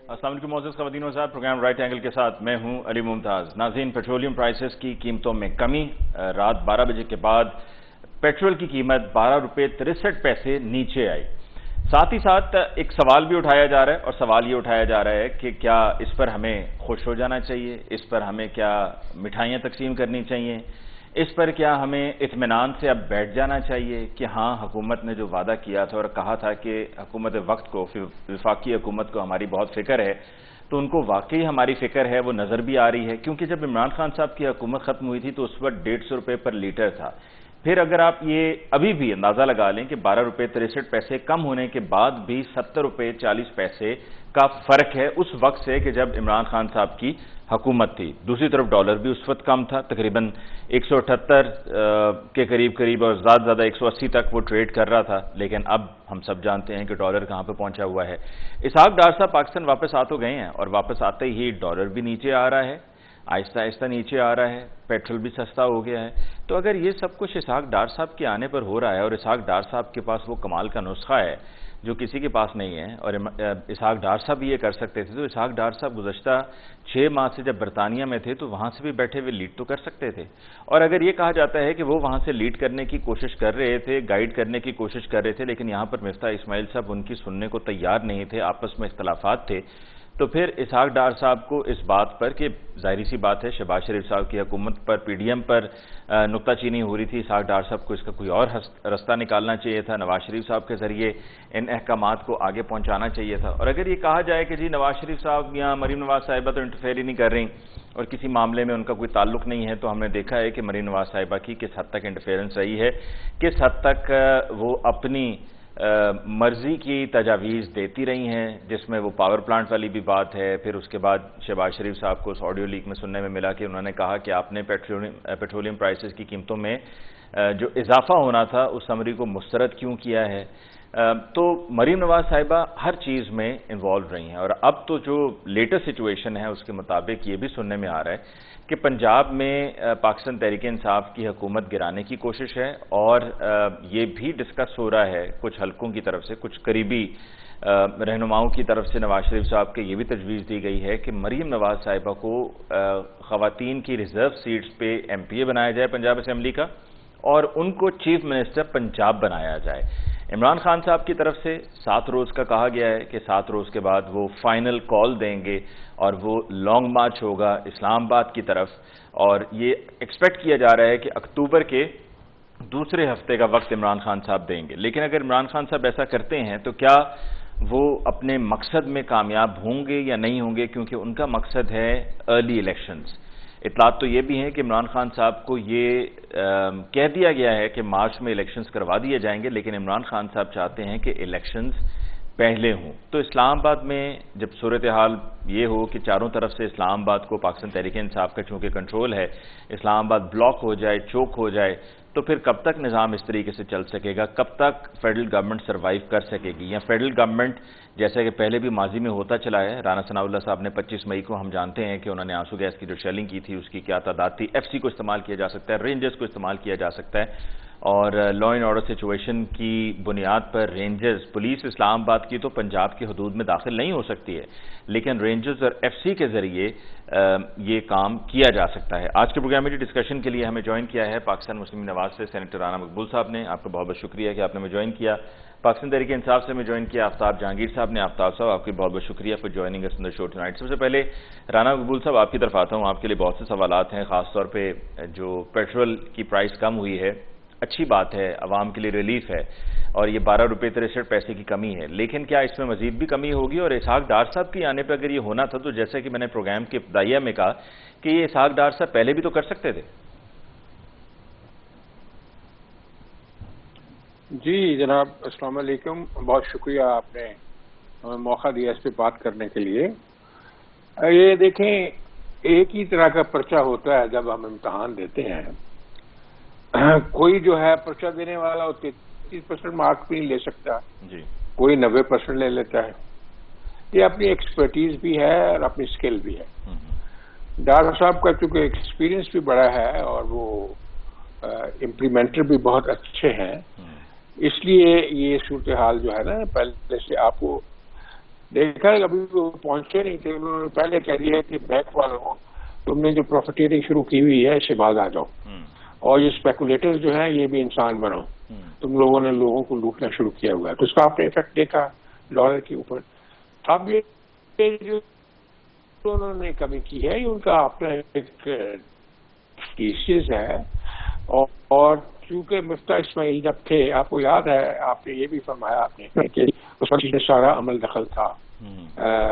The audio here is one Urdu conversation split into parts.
السلام علیکم معزز خواتین و حضرات، پروگرام رائٹ اینگل کے ساتھ میں ہوں علی ممتاز۔ ناظرین، پیٹرولیم پرائسز کی قیمتوں میں کمی، رات 12 بجے کے بعد پیٹرول کی قیمت 12 روپے 63 پیسے نیچے آئی۔ ساتھ ہی ساتھ ایک سوال بھی اٹھایا جا رہا ہے، اور سوال یہ اٹھایا جا رہا ہے کہ کیا اس پر ہمیں خوش ہو جانا چاہیے، اس پر ہمیں کیا مٹھائیاں تقسیم کرنی چاہیے، اس پر کیا ہمیں اطمینان سے اب بیٹھ جانا چاہیے کہ ہاں حکومت نے جو وعدہ کیا تھا اور کہا تھا کہ حکومت وقت کو، وفاقی حکومت کو ہماری بہت فکر ہے، تو ان کو واقعی ہماری فکر ہے، وہ نظر بھی آ رہی ہے۔ کیونکہ جب عمران خان صاحب کی حکومت ختم ہوئی تھی تو اس وقت 150 روپے پر لیٹر تھا۔ پھر اگر آپ یہ ابھی بھی اندازہ لگا لیں کہ 12 روپے 63 پیسے کم ہونے کے بعد بھی 70 روپے 40 پیسے کا فرق ہے اس وقت سے کہ جب عمران خان صاحب کی حکومت تھی۔ دوسری طرف ڈالر بھی اس وقت کم تھا، تقریباً 178 کے قریب اور زیادہ 180 تک وہ ٹریڈ کر رہا تھا، لیکن اب ہم سب جانتے ہیں کہ ڈالر کہاں پہ پہنچا ہوا ہے۔ اسحاق ڈار صاحب پاکستان واپس آ تو گئے ہیں، اور واپس آتے ہی ڈالر بھی نیچے آ رہا ہے، آہستہ آہستہ نیچے آ رہا ہے، پیٹرول بھی سستا ہو گیا ہے۔ تو اگر یہ سب کچھ اسحاق ڈار صاحب کے آنے پر ہو رہا ہے، اور اسحاق ڈار صاحب کے پاس وہ کمال کا نسخہ ہے جو کسی کے پاس نہیں ہے، اور اسحاق ڈار صاحب بھی یہ کر سکتے تھے، تو اسحاق ڈار صاحب گزشتہ 6 ماہ سے جب برطانیہ میں تھے تو وہاں سے بھی بیٹھے ہوئے لیڈ تو کر سکتے تھے۔ اور اگر یہ کہا جاتا ہے کہ وہ وہاں سے لیڈ کرنے کی کوشش کر رہے تھے، گائیڈ کرنے کی کوشش کر رہے تھے، لیکن یہاں پر مفتاح اسماعیل صاحب ان کی سننے کو تیار نہیں تھے، آپس میں اختلافات تھے، تو پھر اسحاق ڈار صاحب کو اس بات پر کہ ظاہری سی بات ہے شہباز شریف صاحب کی حکومت پر پی ڈی ایم پر نکتہ چینی ہو رہی تھی، اسحاق ڈار صاحب کو اس کا کوئی اور رستہ نکالنا چاہیے تھا، نواز شریف صاحب کے ذریعے ان احکامات کو آگے پہنچانا چاہیے تھا۔ اور اگر یہ کہا جائے کہ جی نواز شریف صاحب یا مریم نواز صاحبہ تو انٹرفیئر ہی نہیں کر رہی اور کسی معاملے میں ان کا کوئی تعلق نہیں ہے، تو ہم نے دیکھا ہے کہ مریم نواز صاحبہ کی کس حد تک انٹرفیئرنس رہی ہے، کس حد تک وہ اپنی مرضی کی تجاویز دیتی رہی ہیں، جس میں وہ پاور پلانٹ والی بھی بات ہے۔ پھر اس کے بعد شہباز شریف صاحب کو اس آڈیو لیک میں سننے میں ملا کہ انہوں نے کہا کہ آپ نے پیٹرولیم پرائسز کی قیمتوں میں جو اضافہ ہونا تھا اس سمری کو مسترد کیوں کیا ہے۔ تو مریم نواز صاحبہ ہر چیز میں انوالو رہی ہیں، اور اب تو جو لیٹسٹ سچویشن ہے اس کے مطابق یہ بھی سننے میں آ رہا ہے کہ پنجاب میں پاکستان تحریک انصاف کی حکومت گرانے کی کوشش ہے، اور یہ بھی ڈسکس ہو رہا ہے کچھ حلقوں کی طرف سے، کچھ قریبی رہنماؤں کی طرف سے نواز شریف صاحب کے یہ بھی تجویز دی گئی ہے کہ مریم نواز صاحبہ کو خواتین کی ریزرو سیٹس پہ ایم پی اے بنایا جائے پنجاب اسمبلی کا، اور ان کو چیف منسٹر پنجاب بنایا جائے۔ عمران خان صاحب کی طرف سے 7 روز کا کہا گیا ہے کہ 7 روز کے بعد وہ فائنل کال دیں گے، اور وہ لانگ مارچ ہوگا اسلام آباد کی طرف، اور یہ ایکسپیکٹ کیا جا رہا ہے کہ اکتوبر کے دوسرے ہفتے کا وقت عمران خان صاحب دیں گے۔ لیکن اگر عمران خان صاحب ایسا کرتے ہیں تو کیا وہ اپنے مقصد میں کامیاب ہوں گے یا نہیں ہوں گے، کیونکہ ان کا مقصد ہے ارلی الیکشنز۔ اطلاعات تو یہ بھی ہیں کہ عمران خان صاحب کو یہ کہہ دیا گیا ہے کہ مارچ میں الیکشنز کروا دیے جائیں گے، لیکن عمران خان صاحب چاہتے ہیں کہ الیکشنز پہلے ہوں۔ تو اسلام آباد میں جب صورتحال یہ ہو کہ چاروں طرف سے اسلام آباد کو پاکستان تحریک انصاف کا چونکہ کنٹرول ہے، اسلام آباد بلاک ہو جائے، چوک ہو جائے، تو پھر کب تک نظام اس طریقے سے چل سکے گا، کب تک فیڈرل گورنمنٹ سروائیو کر سکے گی، یا فیڈرل گورنمنٹ جیسا کہ پہلے بھی ماضی میں ہوتا چلا ہے۔ رانا ثناء اللہ صاحب نے 25 مئی کو ہم جانتے ہیں کہ انہوں نے آنسو گیس کی جو شیلنگ کی تھی اس کی کیا تعداد تھی، ایف سی کو استعمال کیا جا سکتا ہے، رینجرز کو استعمال کیا جا سکتا ہے، اور لا اینڈ آرڈر سچویشن کی بنیاد پر رینجرز، پولیس اسلام آباد کی تو پنجاب کی حدود میں داخل نہیں ہو سکتی ہے، لیکن رینجرز اور ایف سی کے ذریعے یہ کام کیا جا سکتا ہے۔ آج کے پروگرام میں جو ڈسکشن کے لیے ہمیں جوائن کیا ہے پاکستان مسلم نواز سے سینیٹر رانا مقبول صاحب نے، آپ کا بہت بہت شکریہ کہ آپ نے ہمیں جوائن کیا۔ پاکستان تحریک انصاف سے ہمیں جوائن کیا آفتاب جہانگیر صاحب نے۔ آفتاب صاحب آپ کی بہت بہت شکریہ for joining us in the show tonight. سب سے پہلے رانا مقبول صاحب آپ کی طرف آتا ہوں، آپ کے لیے بہت سے سوالات ہیں، خاص طور پہ جو پیٹرول کی پرائس کم ہوئی ہے، اچھی بات ہے، عوام کے لیے ریلیف ہے، اور یہ 12 روپے 63 پیسے کی کمی ہے، لیکن کیا اس میں مزید بھی کمی ہوگی؟ اور اسحاق ڈار صاحب کے آنے پہ اگر یہ ہونا تھا تو جیسا کہ میں نے پروگرام کے ابتدائیہ میں کہا کہ یہ اسحاق ڈار صاحب پہلے بھی تو کر سکتے تھے۔ جی جناب، السلام علیکم، بہت شکریہ آپ نے ہمیں موقع دیا اس پہ بات کرنے کے لیے۔ یہ دیکھیں، ایک ہی طرح کا پرچہ ہوتا ہے جب ہم امتحان دیتے ہیں، کوئی جو ہے پرچہ دینے والا 33% مارک بھی نہیں لے سکتا، کوئی 90% لے لیتا ہے۔ یہ اپنی ایکسپرٹیز بھی ہے اور اپنی سکل بھی ہے۔ ڈاکٹر صاحب کا چونکہ ایکسپیرینس بھی بڑا ہے اور وہ امپلیمنٹر بھی بہت اچھے ہیں، اس لیے یہ صورتحال جو ہے نا پہلے سے آپ کو دیکھا ابھی وہ پہنچے نہیں تھے, انہوں نے پہلے کہہ دیا کہ بینک والوں تم نے جو پروفیٹیئرنگ شروع کی ہوئی ہے اس سے باز آ جاؤ, اور یہ اسپیکولیٹرز جو ہیں یہ بھی انسان بنو, تم لوگوں نے لوگوں کو لوٹنا شروع کیا ہوا ہے. تو اس کا آپ نے افیکٹ دیکھا ڈالر کے اوپر. اب یہ جو انہوں نے کمی کی ہے یہ ان کا اپنا ایک کیسز ہے, اور چونکہ مفتاح اسماعیل جب تھے, آپ کو یاد ہے آپ نے یہ بھی فرمایا آپ نے کہ اس وقت سارا عمل دخل تھا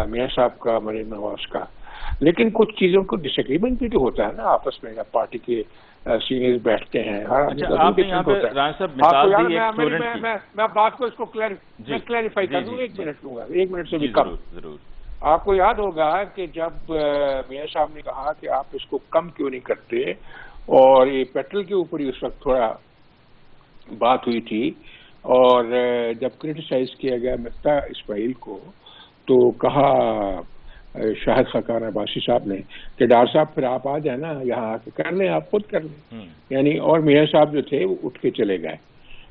میاں صاحب کا, مریم نواز کا, لیکن کچھ چیزوں کو ڈس ایگریمنٹ بھی تو ہوتا ہے نا آپس میں, جب پارٹی کے سینئرز بیٹھتے ہیں. میں بات کو اس کو کلیریفائی کر دوں, 1 منٹ لوں گا, 1 منٹ سے بھی کم. آپ کو یاد ہوگا کہ جب میاں صاحب نے کہا کہ آپ اس کو کم کیوں نہیں کرتے, اور یہ پیٹرول کے اوپر ہی اس وقت تھوڑا بات ہوئی تھی, اور جب کرٹیسائز کیا گیا مفتاح اسماعیل کو, تو کہا شاہد خاقان عباسی صاحب نے کہ ڈار صاحب پھر آپ آ جائیں نا یہاں آ کے کر لیں, آپ خود کر لیں. یعنی اور میاں صاحب جو تھے وہ اٹھ کے چلے گئے.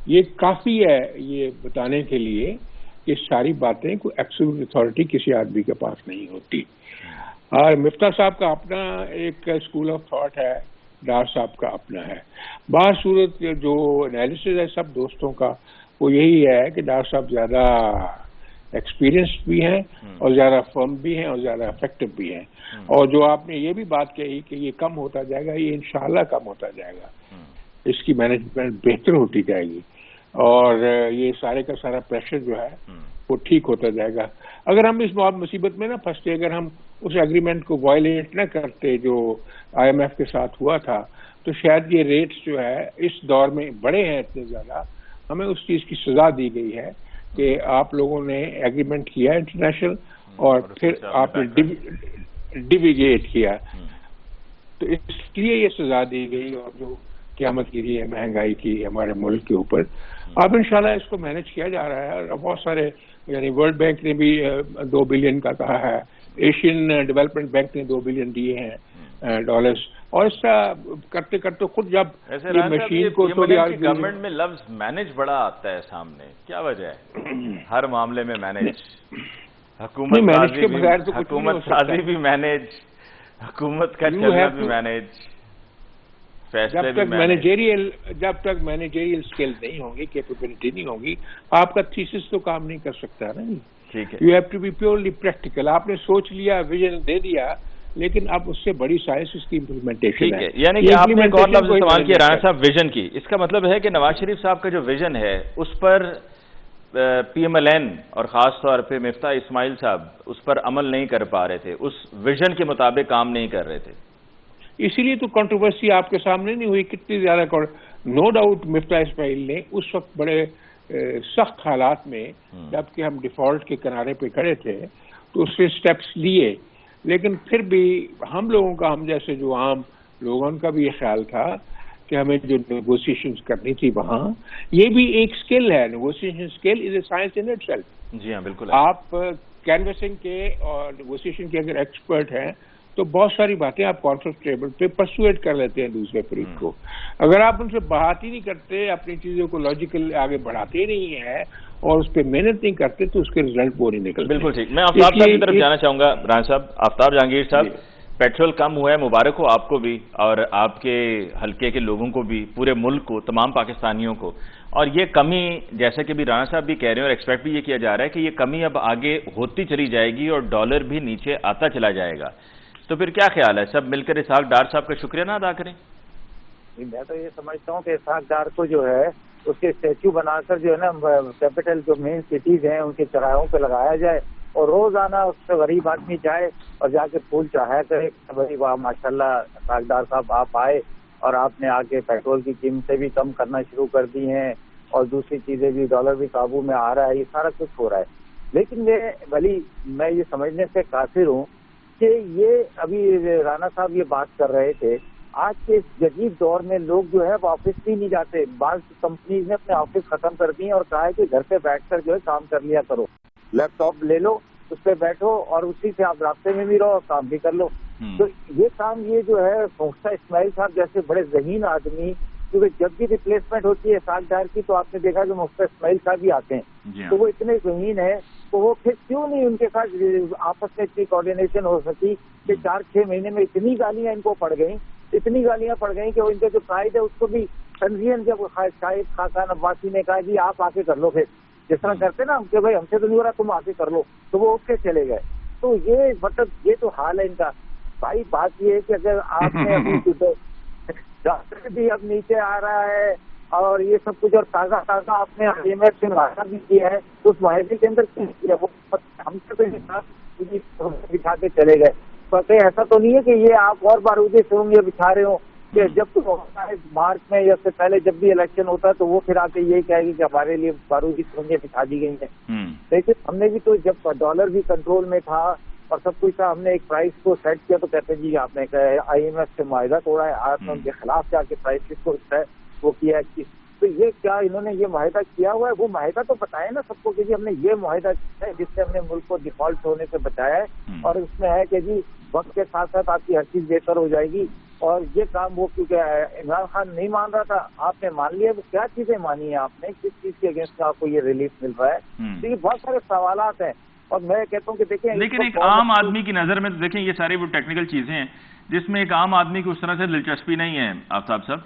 یہ کافی ہے یہ بتانے کے لیے کہ ساری باتیں کوئی ایبسولوٹ اتھارٹی کسی آدمی کے پاس نہیں ہوتی. اور مفتاح صاحب کا اپنا ایک اسکول آف تھاٹ ہے, ڈار صاحب کا اپنا ہے. بعض صورت جو انالیسز ہے سب دوستوں کا وہ یہی ہے کہ ڈار صاحب زیادہ ایکسپیرئنسڈ بھی ہیں اور زیادہ فرم بھی ہیں اور زیادہ افیکٹو بھی ہیں. اور جو آپ نے یہ بھی بات کہی کہ یہ کم ہوتا جائے گا, یہ انشاءاللہ کم ہوتا جائے گا, اس کی مینجمنٹ بہتر ہوتی جائے گی, اور یہ سارے کا سارا پریشر جو ہے وہ ٹھیک ہوتا جائے گا. اگر ہم اس مصیبت میں نہ پھنستے, اگر ہم اس ایگریمنٹ کو وائلیٹ نہ کرتے جو آئی ایم ایف کے ساتھ ہوا تھا, تو شاید یہ ریٹس جو ہے اس دور میں بڑے ہیں اتنے زیادہ. ہمیں اس چیز کی سزا دی گئی ہے کہ آپ لوگوں نے ایگریمنٹ کیا انٹرنیشنل اور پھر آپ نے ڈیویگیٹ کیا, تو اس لیے یہ سزا دی گئی. اور جو قیامت گیری ہے مہنگائی کی ہمارے ملک کے اوپر, اب انشاءاللہ اس کو مینج کیا جا رہا ہے. اور بہت سارے یعنی ورلڈ بینک نے بھی 2 بلین کا کہا ہے, ایشین ڈیولپمنٹ بینک نے 2 بلین دیے ہیں ڈالرز, اور اس کا کرتے کرتے خود جب یہ مشین کو گورنمنٹ میں لفظ مینج بڑا آتا ہے سامنے, کیا وجہ ہے؟ ہر معاملے میں مینج, حکومت سازی بھی مینج, حکومت کا چلنا بھی مینج, جب تک مینیجریل سکل نہیں ہوں گی, کیپیبلٹی نہیں ہوگی, آپ کا تھیسس تو کام نہیں کر سکتا نا. ٹھیک ہے, you have to be purely practical. آپ نے سوچ لیا, ویژن دے دیا, لیکن اب اس سے بڑی سائنس اس کی امپلیمنٹیشن ہے. یعنی کہ آپ نے ایک اور لفظ استعمال کیا رانا صاحب, ویژن کی. اس کا مطلب ہے کہ نواز شریف صاحب کا جو ویژن ہے اس پر پی ایم ایل این اور خاص طور پہ مفتاح اسماعیل صاحب اس پر عمل نہیں کر پا رہے تھے, اس ویژن کے مطابق کام نہیں کر رہے تھے. اسی لیے تو کنٹروورسی آپ کے سامنے نہیں ہوئی کتنی زیادہ. نو ڈاؤٹ مفتاح اسماعیل نے اس وقت بڑے سخت حالات میں, جبکہ ہم ڈیفالٹ کے کنارے پہ کھڑے تھے, تو اس سے سٹیپس لیے, لیکن پھر بھی ہم لوگوں کا, ہم جیسے جو عام لوگوں کا بھی یہ خیال تھا کہ ہمیں جو نیگوسیشنز کرنی تھی وہاں, یہ بھی ایک سکل ہے. Negotiation skill is a science in itself. جی ہاں بالکل. آپ کینویسنگ کے اور نیگوسیشن کے اگر ایکسپرٹ ہیں تو بہت ساری باتیں آپ کانفرنس ٹیبل پہ پرسویٹ کر لیتے ہیں دوسرے فریق کو. اگر آپ ان سے بات ہی نہیں کرتے, اپنی چیزوں کو لاجیکل آگے بڑھاتے نہیں ہیں اور اس پہ محنت نہیں کرتے, تو اس کے رزلٹ وہ نہیں نکلتے. بالکل ٹھیک. میں آفتاب صاحب کی طرف جانا چاہوں گا. رانا صاحب, آفتاب جہانگیر صاحب, پیٹرول کم ہوا ہے, مبارک ہو آپ کو بھی اور آپ کے حلقے کے لوگوں کو بھی, پورے ملک کو, تمام پاکستانیوں کو. اور یہ کمی, جیسے کہ بھی رانا صاحب بھی کہہ رہے ہیں اور ایکسپیکٹ بھی یہ کیا جا رہا ہے کہ یہ کمی اب آگے ہوتی چلی جائے گی اور ڈالر بھی نیچے آتا چلا جائے گا. تو پھر کیا خیال ہے, سب مل کر اسحاق ڈار صاحب کا شکریہ نہ ادا کریں؟ میں تو یہ سمجھتا ہوں کہ اسحاق ڈار کو جو ہے اس کے اسٹیچو بنا کر جو ہے نا کیپٹل جو مین سٹیز ہیں ان کے چوراہوں پہ لگایا جائے, اور روزانہ اس سے غریب آدمی جائے اور جا کے پھول چڑھایا کرے. بھائی واہ ماشاء اللہ اسحاق ڈار صاحب آپ آئے اور آپ نے آ کے پیٹرول کی قیمتیں بھی کم کرنا شروع کر دی ہیں, اور دوسری چیزیں بھی, ڈالر بھی قابو میں آ رہا ہے, یہ سارا کچھ ہو رہا ہے. لیکن میں یہ سمجھنے سے قاصر ہوں کہ یہ ابھی رانا صاحب یہ بات کر رہے تھے, آج کے اس جدید دور میں لوگ جو ہے وہ آفس بھی نہیں جاتے. بعض کمپنیز نے اپنے آفس ختم کر دیے اور کہا ہے کہ گھر پہ بیٹھ کر جو ہے کام کر لیا کرو, لیپ ٹاپ لے لو, اس پہ بیٹھو اور اسی سے آپ رابطے میں بھی رہو اور کام بھی کر لو. تو یہ کام یہ جو ہے مفتاح اسماعیل صاحب جیسے بڑے ذہین آدمی, کیونکہ جب بھی ریپلیسمنٹ ہوتی ہے اسحاق ڈار کی تو آپ نے دیکھا کہ مفتاح اسماعیل صاحب بھی آتے ہیں, تو وہ اتنے ذہین ہیں تو وہ پھر کیوں نہیں ان کے ساتھ آپس میں اتنی کوآرڈینیشن ہو سکی کہ 4-6 مہینے میں اتنی گالیاں ان کو پڑ گئیں کہ ان کے جو قائد ہے اس کو بھی تنظیم جب شاہد خاقان عباسی نے کہا جی آپ آ کے کر لو، پھر جس طرح کرتے نا کہ بھائی ہم سے تو نہیں ہو رہا تم آ کے کر لو، تو وہ اٹھ کے چلے گئے. تو یہ مطلب یہ تو حال ہے ان کا. بھائی بات یہ ہے کہ اگر آپ نے ابھی ڈاکٹر بھی اب نیچے آ رہا ہے اور یہ سب کچھ، اور تازہ آپ نے IMF سے معاہدہ بھی کیا ہے، تو اس معاہدے کے اندر کیا کیا وہ ہم سے تو بچھا کے چلے گئے. کہیں ایسا تو نہیں ہے کہ یہ آپ اور بارودی سرنگیں بچھا رہے ہوں کہ جب تو ہوتا ہے مارچ میں یا اس سے پہلے جب بھی الیکشن ہوتا ہے تو وہ پھر آ کے یہی کہے گی کہ ہمارے لیے بارودی سرنگیں بچھا دی گئی ہیں. لیکن ہم نے بھی تو جب ڈالر بھی کنٹرول میں تھا اور سب کچھ تھا، ہم نے ایک پرائز کو سیٹ کیا تو کہتے ہیں جی آپ نے IMF سے معاہدہ توڑا ہے، آپ نے ان کے خلاف جا کے پرائز کو وہ کیا ہے. تو یہ کیا انہوں نے یہ معاہدہ کیا ہوا ہے؟ وہ معاہدہ تو بتایا نا سب کو کہ جی ہم نے یہ معاہدہ کیا ہے جس سے ہم نے ملک کو ڈیفالٹ ہونے سے بچایا ہے، اور اس میں ہے کہ جی وقت کے ساتھ ساتھ آپ کی ہر چیز بہتر ہو جائے گی. اور یہ کام وہ کیونکہ عمران خان نہیں مان رہا تھا، آپ نے مان لیا. وہ کیا چیزیں مانی ہیں آپ نے؟ کس چیز کے اگینسٹ آپ کو یہ ریلیف مل رہا ہے؟ تو یہ بہت سارے سوالات ہیں، اور میں کہتا ہوں کہ دیکھیں لیکن ایک عام آدمی کی نظر میں دیکھیں یہ ساری وہ ٹیکنیکل چیزیں ہیں جس میں ایک عام آدمی کو اس طرح سے دلچسپی نہیں ہے. آفتاب صاحب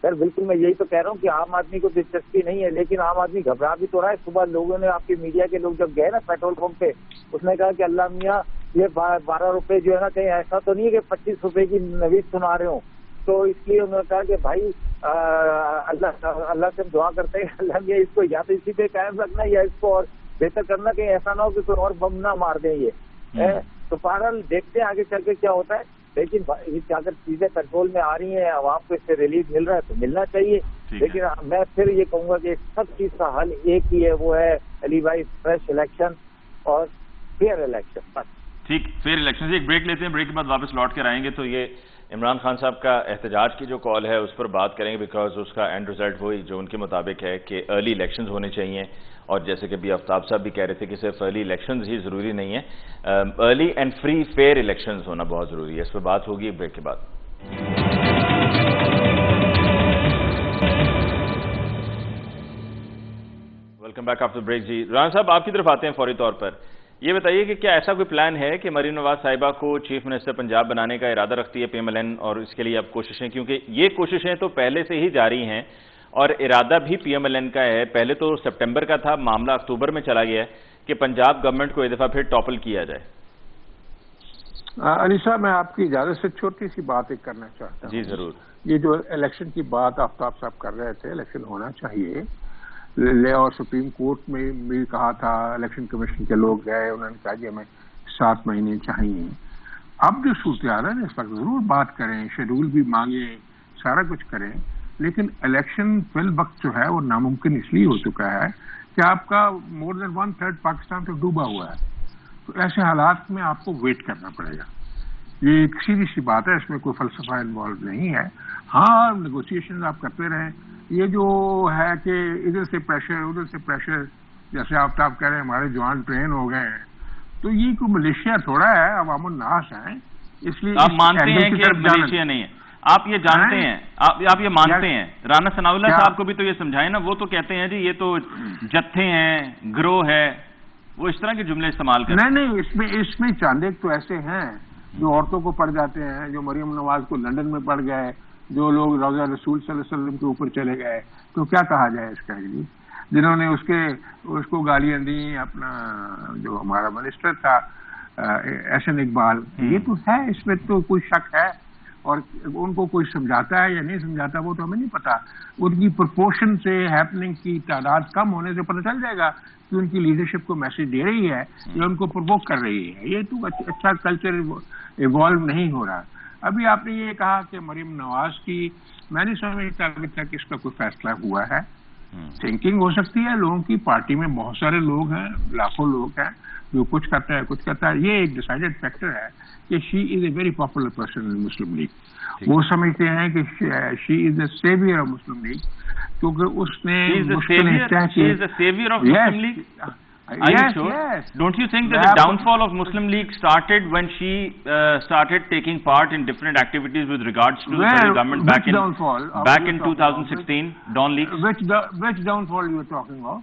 سر بالکل میں یہی تو کہہ رہا ہوں کہ عام آدمی کو دلچسپی نہیں ہے، لیکن عام آدمی گھبرا بھی تو رہا ہے. صبح لوگوں نے، آپ کے میڈیا کے لوگ جب گئے نا پیٹرول پمپ پہ، اس نے کہا کہ اللہ میاں یہ 12 روپے جو ہے نا، کہیں ایسا تو نہیں ہے کہ 25 روپے کی نوید سنا رہے ہوں. تو اس لیے انہوں نے کہا کہ بھائی اللہ سے ہم دعا کرتے ہیں اللہ میاں اس کو یا تو اسی پہ قائم رکھنا یا اس کو اور بہتر کرنا، کہیں ایسا نہ ہو کہ کوئی اور بم نہ مار دیں یہ. تو بہرحال دیکھتے ہیں آگے چل کے کیا ہوتا ہے. لیکن اگر چیزیں کنٹرول میں آ رہی ہیں، عوام کو اس سے ریلیف مل رہا ہے تو ملنا چاہیے. لیکن میں پھر یہ کہوں گا کہ سب چیز کا حل ایک ہی ہے، وہ ہے علی بھائی فریش الیکشن اور فیئر الیکشن. بس ٹھیک، فیئر الیکشن سے ایک بریک لیتے ہیں، بریک کے بعد واپس لوٹ کر آئیں گے. تو یہ عمران خان صاحب کا احتجاج کی جو کال ہے اس پر بات کریں گے، بیکاز اس کا اینڈ ریزلٹ وہی جو ان کے مطابق ہے کہ ارلی الیکشنز ہونے چاہیے. اور جیسے کہ ابھی آفتاب صاحب بھی کہہ رہے تھے کہ صرف ارلی الیکشنز ہی ضروری نہیں ہے، early and free fair elections ہونا بہت ضروری ہے. اس پہ بات ہوگی بریک کے بعد. Welcome back after break. جی رانا صاحب آپ کی طرف آتے ہیں فوری طور پر. یہ بتائیے کہ کیا ایسا کوئی پلان ہے کہ مریم نواز صاحبہ کو چیف منسٹر پنجاب بنانے کا ارادہ رکھتی ہے PMLN، اور اس کے لیے اب کوششیں، کیونکہ یہ کوششیں تو پہلے سے ہی جاری ہیں اور ارادہ بھی PMLN کا ہے. پہلے تو سپٹمبر کا تھا، معاملہ اکتوبر میں چلا گیا ہے کہ پنجاب گورنمنٹ کو ایک دفعہ پھر ٹاپل کیا جائے. علی صاحب میں آپ کی اجازت سے چھوٹی سی بات ایک کرنا چاہتا ہوں. جی ضرور. یہ جو الیکشن کی بات آفتاب صاحب کر رہے تھے، الیکشن ہونا چاہیے لے، اور سپریم کورٹ میں بھی کہا تھا، الیکشن کمیشن کے لوگ گئے، انہوں نے کہا جی ہمیں 7 مہینے چاہیے. اب جو صورتحال ہے اس پر ضرور بات کریں، شیڈول بھی مانگیں، سارا کچھ کریں، لیکن الیکشن فی الوقت جو ہے وہ ناممکن اس لیے ہو چکا ہے کہ آپ کا مور دین 1/3 پاکستان تو ڈوبا ہوا ہے. تو ایسے حالات میں آپ کو ویٹ کرنا پڑے گا. یہ ایک سیدھی سی بات ہے، اس میں کوئی فلسفہ انوالو نہیں ہے. ہاں نیگوسیشن آپ کرتے رہیں. یہ جو ہے کہ ادھر سے پریشر ادھر سے پریشر، جیسے آفتاب کہہ رہے ہیں ہمارے جوان ٹرین ہو گئے ہیں، تو یہ کوئی ملیشیا تھوڑا ہے، عوام الناس ہیں. اس لیے آپ مانتے ہیں کہ ملیشیا نہیں ہے، آپ یہ جانتے ہیں، آپ یہ مانتے ہیں. رانا ثناء اللہ صاحب کو بھی تو یہ سمجھائیں نا، وہ تو کہتے ہیں جی یہ تو جتھے ہیں، گروہ ہے، وہ اس طرح کے جملے استعمال کرتے ہیں. نہیں، اس میں چاند ایک تو ایسے ہیں جو عورتوں کو پڑ جاتے ہیں، جو مریم نواز کو لندن میں پڑ گئے، جو لوگ روضہ رسول صلی اللہ علیہ وسلم کے اوپر چلے گئے. تو کیا کہا جائے اس کا جی؟ جنہوں نے اس کو گالیاں دی، اپنا جو ہمارا منسٹر تھا احسن اقبال، یہ تو ہے، اس میں تو کوئی شک ہے. اور ان کو کوئی سمجھاتا ہے یا نہیں سمجھاتا وہ تو ہمیں نہیں پتا. ان کی پرپورشن سے ہیپننگ کی تعداد کم ہونے سے پتہ چل جائے گا کہ ان کی لیڈرشپ کو میسج دے رہی ہے یا ان کو پرووک کر رہی ہے. یہ تو اچھا کلچر ایوالو نہیں ہو رہا. ابھی آپ نے یہ کہا کہ مریم نواز کی، میں نہیں سمجھتا ابھی تک اس کا کوئی فیصلہ ہوا ہے. تھنکنگ ہو سکتی ہے لوگوں کی، پارٹی میں بہت سارے لوگ ہیں، لاکھوں لوگ ہیں، جو کچھ کرتا ہے کچھ کرتا ہے. یہ ایک ڈیسائیڈڈ فیکٹر ہے کہ she is a very popular person in Muslim League. وہ سمجھتے ہیں کہ she is a saviour of Muslim League, کیونکہ اس نے Are you sure? Yes. Don't you think that the downfall of Muslim League started when she started taking part in different activities with regards to the federal government back in 2016, Dawn Leaks? Which downfall you are talking of?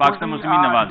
Pakistan Muslimin Nawaz.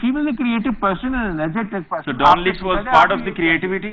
She was a creative person and an energetic person. So Dawn Leaks was part of the creativity.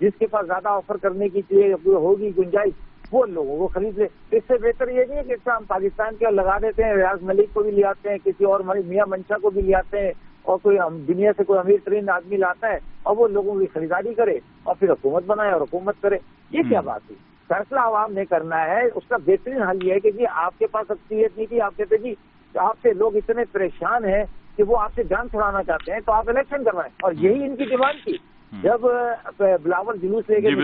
جس کے پاس زیادہ آفر کرنے کی ہوگی گنجائش وہ لوگوں کو خرید لے. اس سے بہتر یہ نہیں ہے کہ ہم پاکستان کے لگا دیتے ہیں, ریاض ملک کو بھی لے آتے ہیں, کسی اور میاں منشا کو بھی لے آتے ہیں, اور کوئی دنیا سے کوئی امیر ترین آدمی لاتا ہے اور وہ لوگوں کی خریداری کرے اور پھر حکومت بنائے اور حکومت کرے. یہ کیا بات ہے؟ فیصلہ عوام نے کرنا ہے. اس کا بہترین حل یہ ہے کہ جی آپ کے پاس اکثریت نہیں تھی, آپ کہتے جی آپ سے لوگ اتنے پریشان ہیں کہ وہ آپ سے جان چھڑانا چاہتے ہیں تو آپ الیکشن کروائیں. اور یہی ان کی ڈیمانڈ تھی جب بلاول جلوس لے کے ان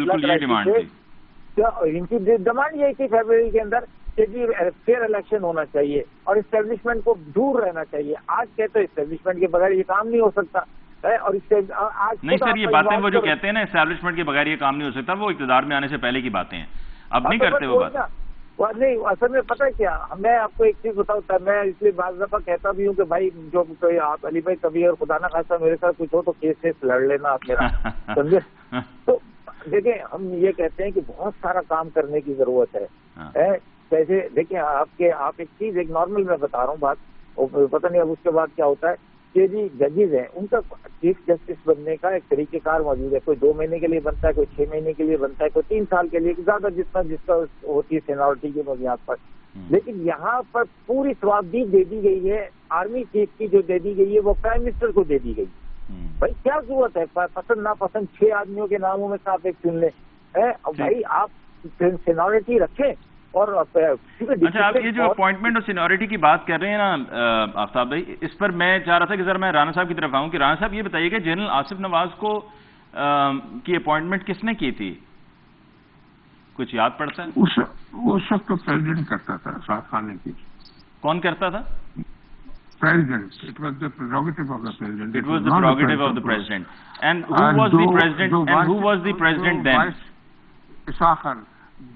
کی ڈیمانڈ یہی تھی فیبرری کے اندر کہ جی فیئر الیکشن ہونا چاہیے اور اسٹیبلشمنٹ کو دور رہنا چاہیے. آج کہتے ہیں اسٹیبلشمنٹ کے بغیر یہ کام نہیں ہو سکتا اور اس سے آج نہیں سر, یہ باتیں وہ جو کہتے ہیں نا اسٹیبلشمنٹ کے بغیر یہ کام نہیں ہو سکتا, وہ اقتدار میں آنے سے پہلے کی باتیں ہیں, اب نہیں کرتے وہ بات. نہیں, اصل میں پتہ ہے کیا, میں آپ کو ایک چیز بتاؤں, میں اس لیے بعض دفعہ کہتا بھی ہوں کہ بھائی جو آپ علی بھائی کبھی اور خدا نہ خاصا میرے ساتھ کچھ ہو تو کیس لڑ لینا آپ میرا, سمجھے. تو دیکھیں ہم یہ کہتے ہیں کہ بہت سارا کام کرنے کی ضرورت ہے. جیسے دیکھیں آپ ایک چیز ایک نارمل میں بتا رہا ہوں بات, پتہ نہیں اب اس کے بعد کیا ہوتا ہے کہ جی ججز ہیں ان کا چیف جسٹس بننے کا ایک طریقہ کار موجود ہے. کوئی 2 مہینے کے لیے بنتا ہے, کوئی 6 مہینے کے لیے بنتا ہے, کوئی 3 سال کے لیے, زیادہ جس کا ہوتی ہے سینیورٹی کی بنیاد پر. لیکن یہاں پر پوری ثوابدید دے دی گئی ہے آرمی چیف کی, جو دے دی گئی ہے وہ پرائم منسٹر کو دے دی گئی. بھائی کیا ضرورت ہے پسند ناپسند 6 آدمیوں کے ناموں میں سے آپ ایک چن لیں. بھائی آپ سینیورٹی رکھیں. اور اچھا, آپ یہ جو اپوائنٹمنٹ اور سینیورٹی کی بات کر رہے ہیں نا آفتاب بھائی, اس پر میں چاہ رہا تھا کہ ذرا میں رانا صاحب کی طرف آؤں کہ رانا صاحب یہ بتائیے کہ جنرل آصف نواز کو کی اپوائنٹمنٹ کس نے کی تھی, کچھ یاد پڑتا ہے؟ اس وقت تو پریزیڈنٹ کرتا تھا, اسحاق خان نے کی. کون کرتا تھا؟ President. It was the prerogative of the president. It was the prerogative of the president. And who was the president? And who was the president then? Ishaq Khan.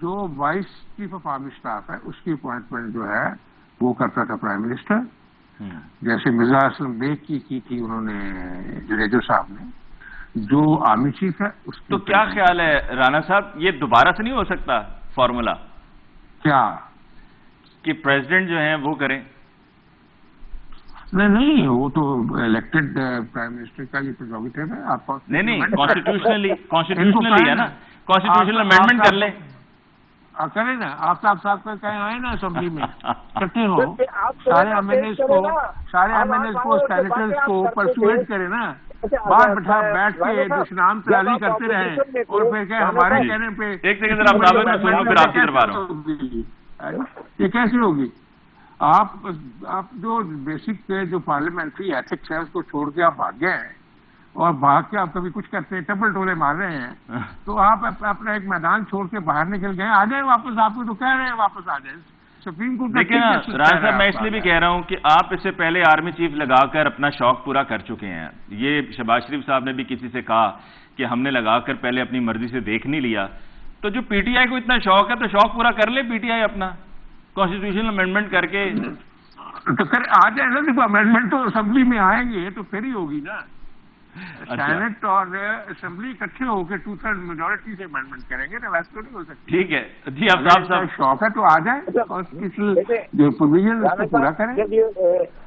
جو vice chief of army staff ہے اس کی اپوائنٹمنٹ جو ہے وہ کرتا تھا پرائم منسٹر. جیسے مرزا اسلم بیگ کی تھی انہوں نے جنیجو صاحب نے, جو آرمی چیف ہے اس تو کیا خیال ہے رانا صاحب, یہ دوبارہ سے نہیں ہو سکتا فارمولا کیا کہ پریزیڈنٹ جو ہیں وہ کریں؟ نہیں, وہ تو الیکٹڈ پرائم منسٹر کا یہ پریروگیٹو ہے. آپ نہیں کانسٹیٹیوشنلی ہے نا, کانسٹیٹیوشنل امینڈمنٹ کر لیں. کریں نا, آفتاب صاحب کو کہیں آئے نا اسمبلی میں اکٹھے ہو, سارے ایم ایل ایز کو سینیٹرز کو پرسویٹ کریں نا, باہر بیٹھ کے دشنام ترالی کرتے رہیں اور پھر کہ ہمارے کہنے پہ ایک سیکنڈ پھر آپ کی طرف آ رہا ہوں. یہ کیسے ہوگی؟ آپ جو بیسک جو پارلیمنٹری ایتھکس ہے اس کو چھوڑ کے آپ بھاگ گئے ہیں, اور بھاگ کے آپ کبھی کچھ کرتے ہیں, ٹپل ٹولے مار رہے ہیں, تو آپ اپنا ایک میدان چھوڑ کے باہر نکل گئے. آ جائیں واپس, آپ کو تو کہہ رہے ہیں واپس آ جائیں سپریم کورٹ. دیکھیں نا رانا صاحب, میں اس لیے بھی کہہ رہا ہوں کہ آپ اس سے پہلے آرمی چیف لگا کر اپنا شوق پورا کر چکے ہیں. یہ شہباز شریف صاحب نے بھی کسی سے کہا کہ ہم نے لگا کر پہلے اپنی مرضی سے دیکھ نہیں لیا, تو جو پی ٹی آئی کو اتنا شوق ہے تو شوق پورا کر لے پی ٹی آئی اپنا, کانسٹیٹیوشنل امینڈمنٹ کر کے تو پھر آ جائے نا. دیکھو امینڈمنٹ تو اسمبلی میں آئیں گے تو پھر ہی ہوگی نا. سینٹ اور اسمبلی اکٹھے ہو کے 2/3 میجورٹی سے امینڈمنٹ کریں گے نا, ویسے تو نہیں ہو سکتی. ٹھیک ہے جی, آفتاب صاحب شوق ہے تو آ جائیں جو پروویژن اس کو پورا کریں.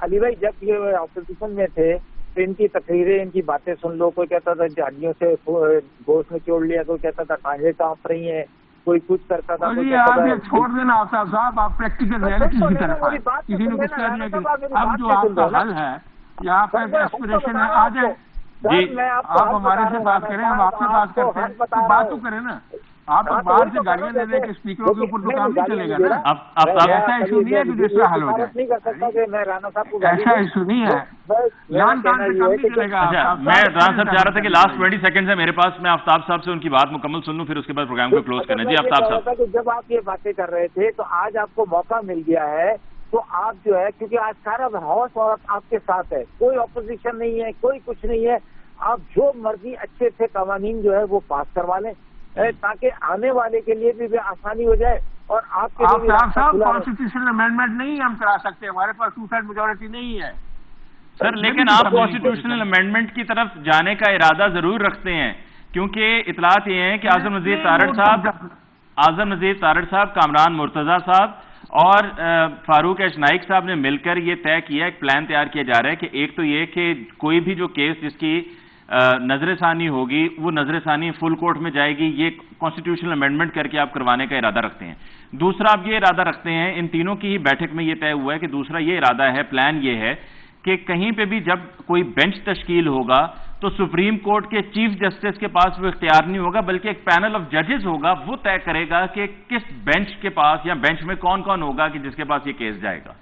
علی بھائی جب یہ اپوزیشن میں تھے تو ان کی تقریریں, ان کی باتیں سن لو. کوئی کہتا تھا جھاڑیوں سے گوشت میں چوڑ لیا, کوئی کہتا تھا کانجے کانپ رہی ہیں, کوئی کچھ کرتا تھا. آپ یہ چھوڑ دینا آفتاب صاحب, آپ پریکٹیکل ریئلٹی کی طرف آئیں. کسی نے کچھ کہہ دیا کہ اب جو آپ کا حل ہے یا آپ کا ایسپریشن ہے آ جائے. جی آپ ہمارے سے بات کریں, ہم آپ سے بات کرتے ہیں, بات تو کریں نا. آپ باہر سے گاڑیاں لے لیں کہ اسپیکروں کے اوپر تو کام نہیں چلے گا نا. ایسا ایشو نہیں ہے کہ دوسرا حل ہو جائے, ایسا ایشو نہیں ہے. میں رانا صاحب چاہ رہا تھا کہ لاسٹ 20 سیکنڈ ہے میرے پاس, میں آفتاب صاحب سے ان کی بات مکمل سن لوں, پھر اس کے بعد پروگرام کو کلوز کرنا. جی آفتاب صاحب, جب آپ یہ باتیں کر رہے تھے تو آج آپ کو موقع مل گیا ہے, تو آپ جو ہے کیونکہ آج سارا ہاؤس اور آپ کے ساتھ ہے, کوئی اپوزیشن نہیں ہے, کوئی کچھ نہیں ہے, آپ جو مرضی اچھے اچھے قوانین جو ہے وہ پاس کروا لیں تاکہ آنے والے کے لیے بھی آسانی ہو جائے. اور آپ کے کانسٹیٹیوشنل امینڈمنٹ نہیں ہم کرا سکتے, ہمارے پاس 2/3 میجورٹی نہیں ہے سر. لیکن آپ کانسٹیٹیوشنل امینڈمنٹ کی طرف جانے کا ارادہ ضرور رکھتے ہیں, کیونکہ اطلاعات یہ ہیں کہ اعظم نذیر تارڑ صاحب, کامران مرتضیٰ صاحب اور فاروق ایش نائک صاحب نے مل کر یہ طے کیا, ایک پلان تیار کیا جا رہا ہے کہ ایک تو یہ کہ کوئی بھی جو کیس جس کی نظر ثانی ہوگی، وہ نظر ثانی فل کورٹ میں جائے گی، یہ کانسٹیٹیوشنل امینڈمنٹ کر کے آپ کروانے کا ارادہ رکھتے ہیں. دوسرا آپ یہ ارادہ رکھتے ہیں، ان تینوں کی ہی بیٹھک میں یہ طے ہوا ہے کہ دوسرا یہ ارادہ ہے، پلان یہ ہے کہ کہیں پہ بھی جب کوئی بینچ تشکیل ہوگا تو سپریم کورٹ کے چیف جسٹس کے پاس وہ اختیار نہیں ہوگا، بلکہ ایک پینل آف ججز ہوگا، وہ طے کرے گا کہ کس بینچ کے پاس یا بینچ میں کون کون ہوگا کہ جس کے پاس یہ کیس جائے گا.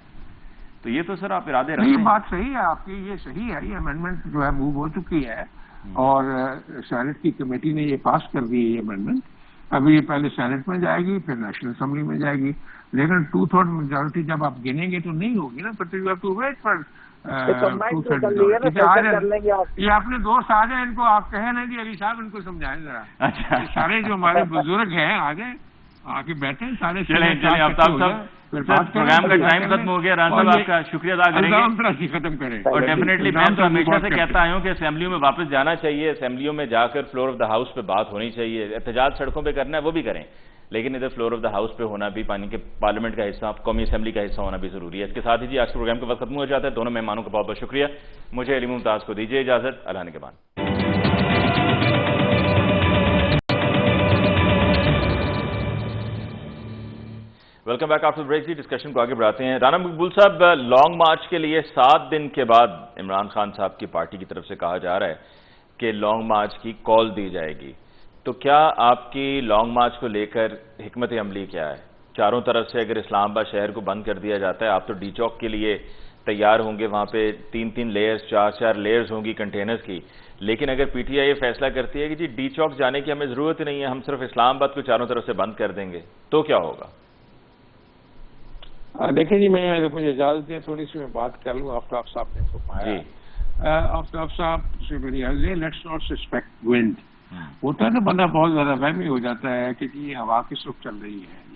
تو یہ تو سر آپ ارادے رکھتے ہیں. یہ بات صحیح ہے آپ کی، یہ صحیح ہے. یہ امینڈمنٹ جو ہے موو ہو چکی ہے اور سینٹ کی کمیٹی نے یہ پاس کر دی ہے یہ امینڈمنٹ. ابھی یہ پہلے سینٹ میں جائے گی، پھر نیشنل اسمبلی میں جائے گی، لیکن 2/3 میجورٹی جب آپ گنیں گے تو نہیں ہوگی نا. پھر you have to wait for یہ اپنے دوست آ جائیں، ان کو آپ کہیں نا جی علی صاحب ان کو سمجھائیں ذرا. اچھا، سارے جو ہمارے بزرگ ہیں آ جائیں، آ کے بیٹھیں سارے. چلیں آفتاب صاحب، پروگرام کا ٹائم ختم ہو گیا. رانا صاحب آپ کا شکریہ ادا کریں گے ختم کریں. اور ڈیفینیٹلی میں تو ہمیشہ سے کہتا آیا ہوں کہ اسمبلیوں میں واپس جانا چاہیے، اسمبلیوں میں جا کر فلور آف دا ہاؤس پہ بات ہونی چاہیے. احتجاج سڑکوں پہ کرنا ہے وہ بھی کریں، لیکن ادھر فلور آف دا ہاؤس پہ ہونا بھی، پانی کے پارلیمنٹ کا حصہ، قومی اسمبلی کا حصہ ہونا بھی ضروری ہے. اس کے ساتھ ہی جی آج کے پروگرام کا وقت ختم ہو جاتا ہے. دونوں مہمانوں کا بہت بہت شکریہ. مجھے علی ممتاز کو دیجیے اجازت. اللہ نے کے بعد ویلکم بیک آفٹر بریک. جی ڈسکشن کو آگے بڑھاتے ہیں. رانا مقبول صاحب، لانگ مارچ کے لیے 7 دن کے بعد عمران خان صاحب کی پارٹی کی طرف سے کہا جا رہا ہے کہ لانگ مارچ کی کال دی جائے گی. تو کیا آپ کی لانگ مارچ کو لے کر حکمت عملی کیا ہے؟ چاروں طرف سے اگر اسلام آباد شہر کو بند کر دیا جاتا ہے، آپ تو ڈی چوک کے لیے تیار ہوں گے، وہاں پہ 3 لیئرز 4 لیئرز ہوں گی کنٹینرز کی. لیکن اگر پی ٹی آئی یہ فیصلہ کرتی ہے کہ جی ڈی چوک جانے کی ہمیں ضرورت ہی نہیں ہے، ہم صرف اسلام آباد کو چاروں طرف سے بند کر دیں گے، تو کیا ہوگا؟ دیکھیں جی، مجھے اجازت دیں تھوڑی سی میں بات کر لوں. آفتاب صاحب نے فرمایا، آفتاب صاحب سے میری عرض ہے، لیٹس ناٹ سسپیکٹ ونڈ. ہوتا ہے نا بندہ بہت زیادہ وہمی ہو جاتا ہے کہ جی ہوا کس وقت چل رہی ہے.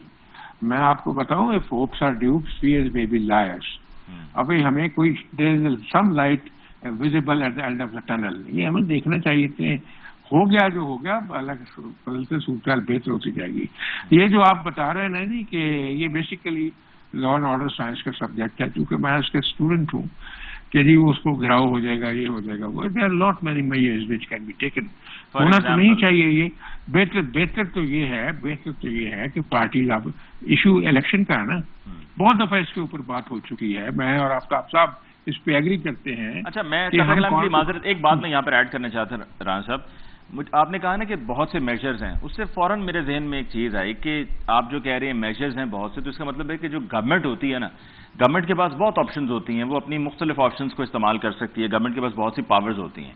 میں آپ کو بتاؤں، if hopes are dupes, fears may be liars. ابھی ہمیں کوئی some light visible at the end of the tunnel، یہ ہمیں دیکھنا چاہیے تھے. ہو گیا جو ہو گیا، اللہ کے صورتحال بہتر ہوتی جائے گی. یہ جو آپ بتا رہے ہیں نا جی کہ یہ basically law and order science کا سبجیکٹ ہے، کیونکہ میں اس کے اسٹوڈنٹ ہوں کہ جی اس کو گھراؤ ہو جائے گا، یہ ہو جائے گا، وہ there are lot many measures which can be taken. ہونا تو نہیں چاہیے یہ. بہتر تو یہ ہے کہ پارٹی اب ایشو الیکشن کا ہے نا، بہت دفعہ اس کے اوپر بات ہو چکی ہے. میں اور آفتاب صاحب اس پہ ایگری کرتے ہیں. اچھا، میں معذرت ایک بات میں یہاں پر ایڈ کرنا چاہتا ہوں رانا صاحب. آپ نے کہا نا کہ بہت سے میجرز ہیں، اس سے فوراً میرے ذہن میں ایک چیز آئی کہ آپ جو کہہ رہے ہیں میجرز ہیں بہت سے، تو اس کا مطلب ہے کہ جو گورنمنٹ ہوتی ہے نا، گورنمنٹ کے پاس بہت آپشنز ہوتی ہیں، وہ اپنی مختلف آپشنز کو استعمال کر سکتی ہے. گورنمنٹ کے پاس بہت سی پاورز ہوتی ہیں.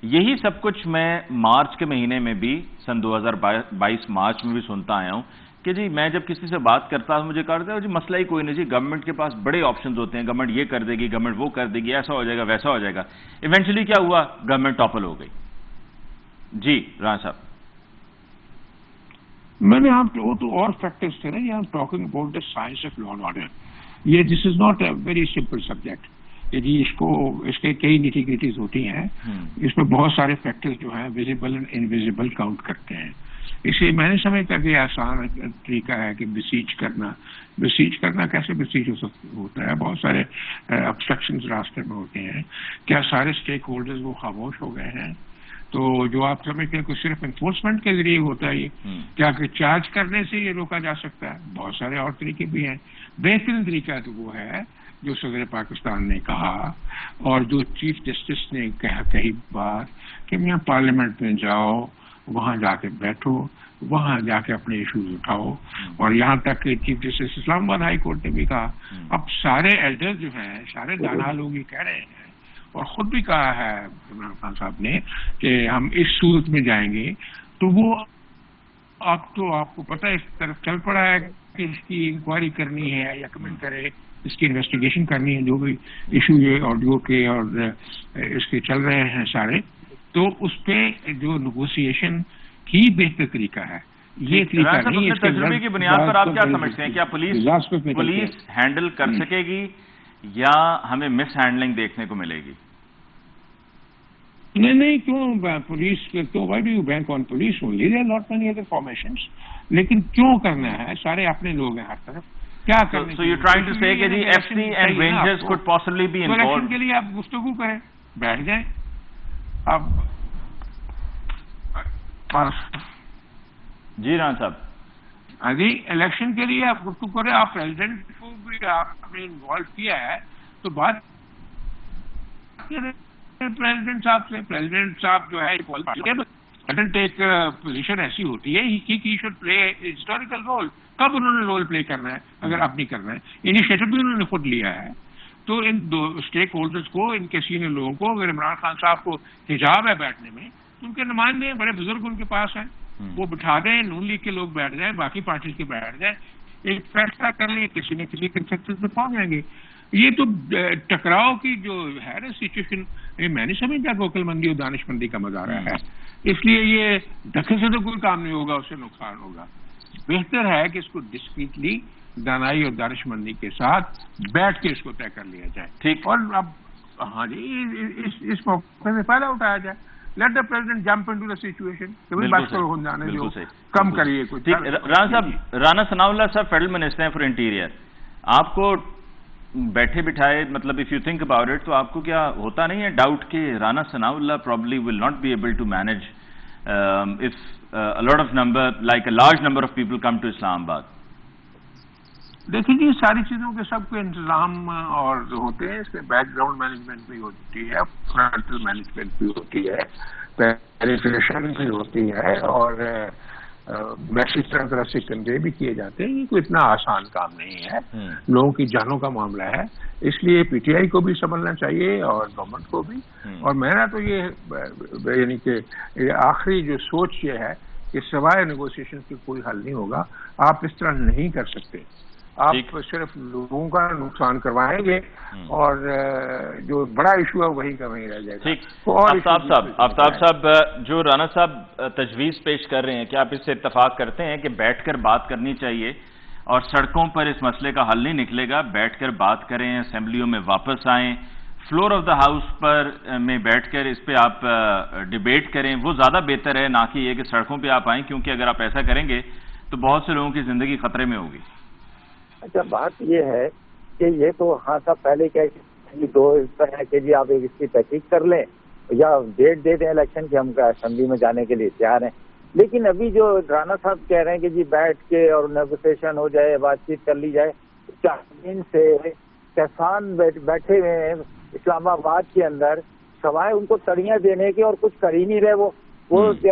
یہی سب کچھ میں مارچ کے مہینے میں بھی، سن 2022 مارچ میں بھی سنتا آیا ہوں کہ جی میں جب کسی سے بات کرتا ہوں مجھے کہتے ہیں جی مسئلہ ہی کوئی نہیں، جی گورنمنٹ کے پاس بڑے آپشنز ہوتے ہیں، گورنمنٹ یہ کر دے گی، گورنمنٹ وہ کر دے گی، ایسا ہو جائے گا، ویسا ہو جائے گا. ایونچولی کیا ہوا؟ گورنمنٹ ٹاپل ہو گئی. جی رانا صاحب، میں نے وہ تو اور فیکٹرز تھے نا. یہ talking about the science of law and order. یہ this is not a very simple subject. جی اس کے کئی نیٹی-گریٹیز ہوتی ہیں. اس میں بہت سارے فیکٹرز جو ہیں ویزیبل اینڈ انویزیبل کاؤنٹ کرتے ہیں. اس لیے میں نے سمجھتا کہ آسان طریقہ ہے کہ بسیج کرنا کیسے بسیج ہوتا ہے. بہت سارے ابسٹرکشنز راستے میں ہوتے ہیں. کیا سارے اسٹیک ہولڈرز وہ خاموش ہو گئے ہیں؟ تو جو آپ سمجھتے ہیں کہ صرف انفورسمنٹ کے ذریعے ہوتا ہے یہ، کیا کہ چارج کرنے سے یہ روکا جا سکتا ہے؟ بہت سارے اور طریقے بھی ہیں. بہترین طریقہ تو وہ ہے جو صدر پاکستان نے کہا اور جو چیف جسٹس نے کہی بات کہ میاں پارلیمنٹ میں جاؤ، وہاں جا کے بیٹھو، وہاں جا کے اپنے ایشوز اٹھاؤ. اور یہاں تک کہ چیف جسٹس اسلام آباد ہائی کورٹ نے بھی کہا. اب سارے ایلڈر جو ہیں، سارے دانا لوگ یہ کہہ رہے ہیں اور خود بھی کہا ہے عمران خان صاحب نے کہ ہم اس صورت میں جائیں گے. تو وہ آپ کو پتہ اس طرف چل پڑا ہے کہ اس کی انکوائری کرنی ہے یا کمنٹ کرے، اس کی انویسٹیگیشن کرنی ہے. جو بھی ایشو یہ آڈیو کے اور اس کے چل رہے ہیں سارے، تو اس پہ جو نیگوسیشن کی بہتر طریقہ ہے. یہ طریقہ نہیں. اس تجربے کی بنیاد پر آپ کیا سمجھتے ہیں؟ کیا پولیس ہینڈل کر سکے گی یا ہمیں مس ہینڈلنگ دیکھنے کو ملے گی؟ نہیں کیوں police why do you bank on police only? There are lot many other formations. لیکن کیوں کرنا ہے؟ سارے اپنے لوگ ہیں ہر طرف. کیا کرنا؟ So you trying to say کہ جی F C and rangers could possibly be involved. الیکشن کے لیے آپ گفتگو کریں، بیٹھ جائیں. اب جی رانا صاحب. ابھی الیکشن کے لیے آپ گفتگو کریں, آپ پریزیڈنٹ کو بھی آپ نے انوالو کیا ہے تو بات پریزیڈنٹ صاحب سے. پریزیڈنٹ صاحب جو ہے ایک پوزیشن ایسی ہوتی ہے ہی شوڈ پلے ہسٹوریکل رول. کب انہوں نے رول پلے کرنا ہے اگر آپ نہیں کرنا ہے؟ انیشیٹو بھی انہوں نے خود لیا ہے. تو ان دو اسٹیک ہولڈرز کو, ان کے سینئر لوگوں کو, اگر عمران خان صاحب کو حجاب ہے بیٹھنے میں تو ان کے نمائندے بڑے بزرگ ان کے پاس ہیں, وہ بٹھا دیں, نون لیگ کے لوگ بیٹھ جائیں, باقی پارٹیز کے بیٹھ جائیں, ایک فیصلہ کر لیں, کسی نہ کسی کنسنسس میں پہنچ جائیں گے. یہ تو ٹکراؤ کی جو ہے نا سچویشن, میں نہیں سمجھتا کہ عقل مندی اور دانش مندی کا مظاہرہ ہے. اس لیے یہ دھکے سے تو کوئی کام نہیں ہوگا, اس سے نقصان ہوگا. بہتر ہے کہ اس کو ڈسکریٹلی دانائی اور دانش مندی کے ساتھ بیٹھ کے اس کو طے کر لیا جائے. ٹھیک. اور اب ہاں جی اس موقع میں فائدہ اٹھایا جائے. Let the president jump into the situation, بات کو ہو جانے دو, کم کریے کچھ. رانا صاحب, رانا ثناء اللہ صاحب فیڈرل منسٹر ہیں فار انٹیریئر. آپ کو بیٹھے بٹھائے مطلب if you think about it تو آپ کو کیا ہوتا نہیں ہے ڈاؤٹ کہ رانا ثناء اللہ probably will not be able to manage if a lot of number like a large number of people come to Islam Abad? دیکھیں جی, ساری چیزوں کے سب کے انتظام اور ہوتے ہیں, اس میں بیک گراؤنڈ مینجمنٹ بھی ہوتی ہے, فرنٹل مینجمنٹ بھی ہوتی ہے, پیریفریشن بھی ہوتی ہے, اور میسج طرح طرح سے کنوے بھی کیے جاتے ہیں. یہ کوئی اتنا آسان کام نہیں ہے, لوگوں کی جانوں کا معاملہ ہے. اس لیے پی ٹی آئی کو بھی سنبھلنا چاہیے اور گورنمنٹ کو بھی. اور میرا تو یہ یعنی کہ آخری جو سوچ یہ ہے کہ سوائے نیگوسیشن کی کوئی حل نہیں ہوگا. آپ اس طرح نہیں کر سکتے, آپ صرف لوگوں کا نقصان کروائیں گے اور جو بڑا ایشو ہے وہی کا وہیں رہ جائے گا. ٹھیک. آفتاب صاحب, جو رانا صاحب تجویز پیش کر رہے ہیں, کیا آپ اس سے اتفاق کرتے ہیں کہ بیٹھ کر بات کرنی چاہیے اور سڑکوں پر اس مسئلے کا حل نہیں نکلے گا, بیٹھ کر بات کریں, اسمبلیوں میں واپس آئیں, فلور آف دا ہاؤس پر میں بیٹھ کر اس پہ آپ ڈیبیٹ کریں, وہ زیادہ بہتر ہے نہ کہ یہ کہ سڑکوں پہ آپ آئیں, کیونکہ اگر آپ ایسا کریں گے تو بہت سے لوگوں کی زندگی خطرے میں ہوگی. اچھا, بات یہ ہے کہ یہ تو ہاں صاحب پہلے کیا دو ہے کہ جی آپ ایک اس کی تحقیق کر لیں یا ڈیٹ دے دیں الیکشن کی, ہم اسمبلی میں جانے کے لیے تیار ہیں. لیکن ابھی جو رانا صاحب کہہ رہے ہیں کہ جی بیٹھ کے اور نیگوسیشن ہو جائے, بات چیت کر لی جائے, 4 دن سے کسان بیٹھے ہوئے ہیں اسلام آباد کے اندر, سوائے ان کو تڑیاں دینے کے اور کچھ کر ہی نہیں رہے. وہ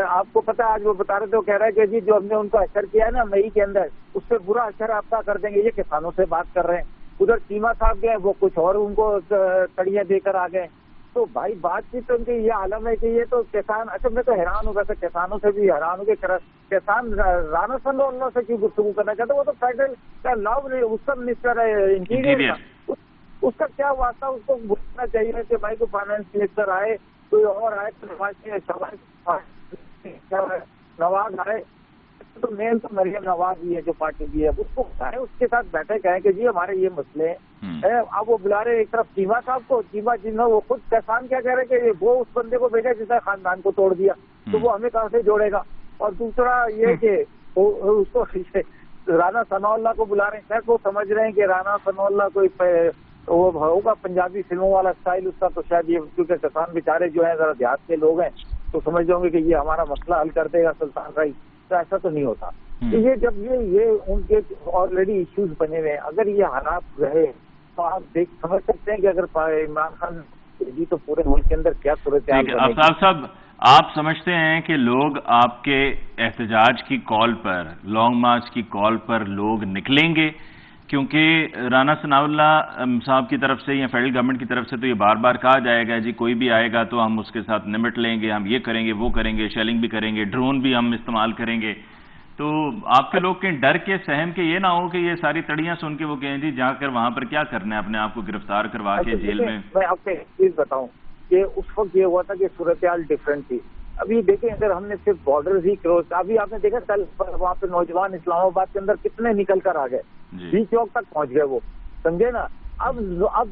آپ کو پتا, آج وہ بتا رہے تھے, وہ کہہ رہا ہے کہ جی جو ہم نے ان کو اثر کیا ہے نا مئی کے اندر, اس پہ برا اثر آپ کا کر دیں گے. یہ کسانوں سے بات کر رہے ہیں. ادھر چیما صاحب گئے, وہ کچھ اور ان کو تڑیاں دے کر آ گئے. تو بھائی بات چیت ان کی یہ عالم ہے کہ یہ تو کسان, اچھا میں تو حیران ہوں, ویسے کسانوں سے بھی حیران ہوں کہ کسان رانا ثناء اللہ سے کیوں گفتگو کرنا چاہتے. وہ تو فیڈرل کا لاء اس کا منسٹر ہے انٹیریئر کا, اس کا کیا واسطہ, اس کو بولنا چاہیے کہ بھائی کو فائنانس منسٹر آئے, کوئی اور آئے, نواز آئے, تو مین تو مریم نواز ہی ہے جو پارٹی کی ہے, اس کو بتائیں, اس کے ساتھ بیٹھے کہیں کہ جی ہمارے یہ مسئلے ہیں. اب وہ بلا رہے ایک طرف چیما صاحب کو, چیما جن وہ خود کسان کیا کہہ رہے کہ وہ اس بندے کو بھیجا جس نے خاندان کو توڑ دیا, تو وہ ہمیں کہاں سے جوڑے گا. اور دوسرا یہ کہ اس کو رانا ثناء اللہ کو بلا رہے ہیں, شاید وہ سمجھ رہے ہیں کہ رانا ثناء اللہ کوئی وہ ہوگا پنجابی فلموں والا اسٹائل اس کا, تو شاید یہ کیونکہ کسان بیچارے جو ہیں ذرا دیہات کے لوگ ہیں تو سمجھ جاؤں گے کہ یہ ہمارا مسئلہ حل کر دے گا سلطان رائی. تو ایسا تو نہیں ہوتا. یہ جب یہ ان کے آلریڈی ایشوز بنے ہوئے ہیں, اگر یہ حالات رہے تو آپ سمجھ سکتے ہیں کہ اگر عمران خان جی تو پورے ملک کے اندر کیا صورتحال بنے گی. صاحب, آپ سمجھتے ہیں کہ لوگ آپ کے احتجاج کی کال پر, لانگ مارچ کی کال پر لوگ نکلیں گے؟ کیونکہ رانا ثناء اللہ صاحب کی طرف سے یا فیڈرل گورنمنٹ کی طرف سے تو یہ بار بار کہا جائے گا جی کوئی بھی آئے گا تو ہم اس کے ساتھ نمٹ لیں گے, ہم یہ کریں گے, وہ کریں گے, شیلنگ بھی کریں گے, ڈرون بھی ہم استعمال کریں گے. تو آپ کے لوگ کہیں ڈر کے سہم کے یہ نہ ہو کہ یہ ساری تڑیاں سن کے وہ کہیں جی جا کر وہاں پر کیا کرنا ہے, اپنے آپ کو گرفتار کروا کے جیل میں. میں آپ کو ایک چیز بتاؤں کہ اس وقت یہ ہوا تھا کہ صورتحال ڈفرینٹ تھی. ابھی دیکھیں اگر ہم نے صرف بارڈرز ہی کروس, ابھی آپ نے دیکھا کل وہاں پہ نوجوان اسلام آباد کے اندر کتنے نکل کر آ گئے, 20 چوک تک پہنچ گئے, وہ سمجھے نا. اب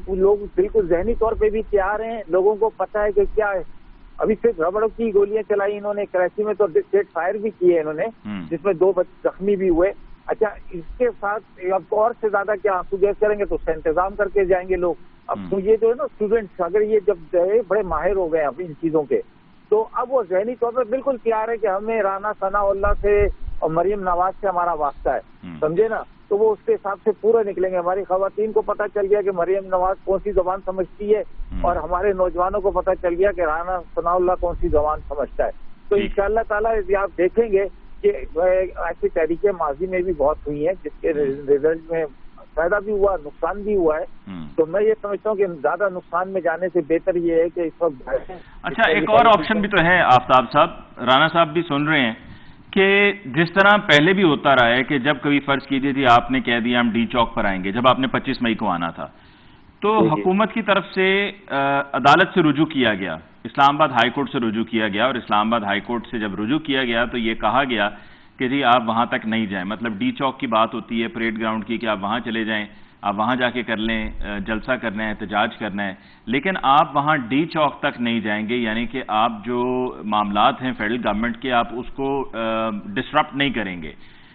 لوگ بالکل ذہنی طور پہ بھی تیار ہیں, لوگوں کو پتہ ہے کہ کیا ہے. ابھی صرف ربڑوں کی گولیاں چلائی انہوں نے, کراچی میں تو ڈسٹریٹ فائر بھی کیے انہوں نے, جس میں 2 زخمی بھی ہوئے. اچھا اس کے ساتھ اب اور سے زیادہ کیا آنسو گیس کریں گے تو اس کا انتظام کر کے جائیں گے لوگ. اب تو یہ جو ہے نا اسٹوڈنٹس, اگر یہ جب بڑے ماہر ہو گئے اب ان چیزوں کے, تو اب وہ ذہنی طور پہ بالکل تیار ہے کہ ہمیں رانا ثناء اللہ سے اور مریم نواز سے ہمارا واسطہ ہے، سمجھے نا، تو وہ اس کے حساب سے پورا نکلیں گے. ہماری خواتین کو پتہ چل گیا کہ مریم نواز کون سی زبان سمجھتی ہے، اور ہمارے نوجوانوں کو پتہ چل گیا کہ رانا ثناء اللہ کون سی زبان سمجھتا ہے. تو انشاءاللہ تعالیٰ آپ دیکھیں گے کہ ایسی تحریکیں ماضی میں بھی بہت ہوئی ہیں جس کے ریزلٹ میں فائدہ بھی ہوا، نقصان بھی ہوا ہے. تو میں یہ سمجھتا ہوں کہ زیادہ نقصان میں جانے سے بہتر یہ ہے کہ اس وقت. اچھا، ایک اور آپشن بھی تو ہے آفتاب صاحب، رانا صاحب بھی سن رہے ہیں کہ جس طرح پہلے بھی ہوتا رہا ہے کہ جب کبھی فرض کیجیے تھی آپ نے کہہ دیا ہم ڈی چوک پر آئیں گے، جب آپ نے 25 مئی کو آنا تھا تو حکومت کی طرف سے عدالت سے رجوع کیا گیا، اسلام آباد ہائی کورٹ سے رجوع کیا گیا، اور اسلام آباد ہائی کورٹ سے جب رجوع کیا گیا تو یہ کہا گیا کہ جی آپ وہاں تک نہیں جائیں. مطلب ڈی چوک کی بات ہوتی ہے پریڈ گراؤنڈ کی کہ آپ وہاں چلے جائیں، آپ وہاں جا کے کر لیں، جلسہ کرنا ہے، احتجاج کرنا ہے، لیکن آپ وہاں ڈی چوک تک نہیں جائیں گے، یعنی کہ آپ جو معاملات ہیں فیڈرل گورنمنٹ کے آپ اس کو ڈسرپٹ نہیں کریں گے.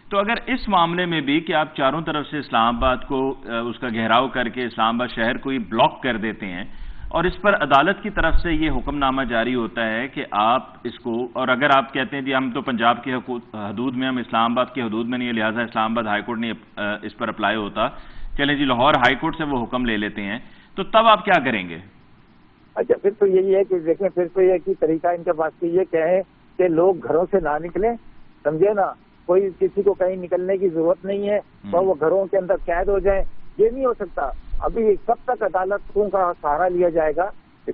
تو اگر اس معاملے میں بھی کہ آپ چاروں طرف سے اسلام آباد کو اس کا گھیراؤ کر کے اسلام آباد شہر کو ہی بلاک کر دیتے ہیں، اور اس پر عدالت کی طرف سے یہ حکم نامہ جاری ہوتا ہے کہ آپ اس کو، اور اگر آپ کہتے ہیں جی ہم تو پنجاب کی حدود میں، ہم اسلام آباد کی حدود میں نہیں ہے، لہٰذا اسلام آباد ہائی کورٹ نہیں اس پر اپلائی ہوتا، چلیں جی لاہور ہائی کورٹ سے وہ حکم لے لیتے ہیں، تو تب آپ کیا کریں گے؟ اچھا، پھر تو یہی ہے کہ دیکھیں، پھر تو یہ کہ طریقہ ان کے پاس یہ کہیں کہ لوگ گھروں سے نہ نکلیں، سمجھے نا، کوئی کسی کو کہیں نکلنے کی ضرورت نہیں ہے، اور وہ گھروں کے اندر قید ہو جائیں. یہ نہیں ہو سکتا. ابھی کب تک عدالتوں کا سہارا لیا جائے گا؟